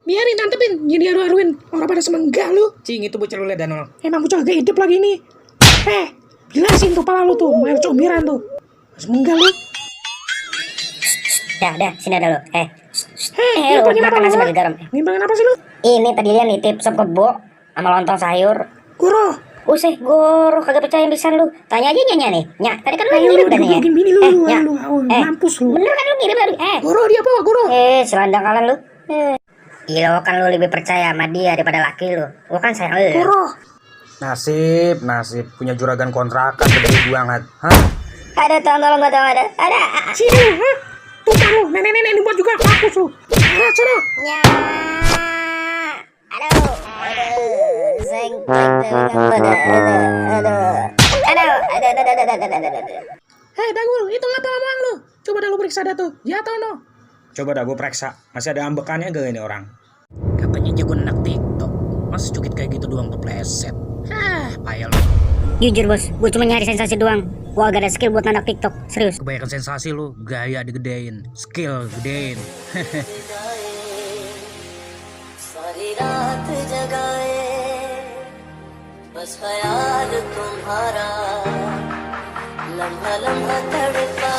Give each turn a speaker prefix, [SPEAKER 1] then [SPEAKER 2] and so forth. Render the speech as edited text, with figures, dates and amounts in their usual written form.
[SPEAKER 1] Biarin nantepin, jadi aru-aruin. Orang pada semenggak lu.
[SPEAKER 2] Cing, itu bocah lu liat Danol.
[SPEAKER 1] Emang bocah gak hidup lagi nih. Jelasin tuh pala lu tuh, main comberan tuh. Semenggak lu.
[SPEAKER 3] Dah, sini ada lu.
[SPEAKER 1] Lu
[SPEAKER 3] Lu makan nasi bagi garam.
[SPEAKER 1] Ngimbangin apa sih lu?
[SPEAKER 3] Ini tadi dia nitip sop kebo sama lontong sayur.
[SPEAKER 1] Guru.
[SPEAKER 3] Usih, guru kagak percaya bisa lu. Tanya aja Nya nih. Nya, tadi kan lu ngirim kan ya?
[SPEAKER 1] Bikin bini lu,
[SPEAKER 3] Nya.
[SPEAKER 1] mampus lu.
[SPEAKER 3] Bener kan lu ngirim tadi?
[SPEAKER 1] Guru dia apa, guru?
[SPEAKER 3] Selandang kalian lu. Iya, kan lu lebih percaya sama dia daripada laki lu. Lu kan sayang lu.
[SPEAKER 1] Guru.
[SPEAKER 2] Nasib punya juragan kontrakan gede banget. Hah?
[SPEAKER 3] Ada tolong gua tolong ada.
[SPEAKER 1] Sini lu, tumpah lu, nenek-nenek dibuat juga mampus lu. Sana.
[SPEAKER 3] Nya. Aduh.
[SPEAKER 1] Dagul, itu ngapa ngomong lu? Coba dah lu periksa dah tuh, jatuh no.
[SPEAKER 2] Coba dah gue periksa. Masih ada ambekannya gak ini orang?
[SPEAKER 4] Katanya jago anak TikTok. Masa cukit kayak gitu doang kepleset. Payah lu.
[SPEAKER 3] Jujur bos, gue cuma nyari sensasi doang. Gue agak ada skill buat anak TikTok, serius.
[SPEAKER 4] Kebanyakan sensasi lu, gaya digedein, skill gedein.
[SPEAKER 5] सारी रात जगाए बस ख्याल तुम्हारा लम्हा लम्हा तड़पा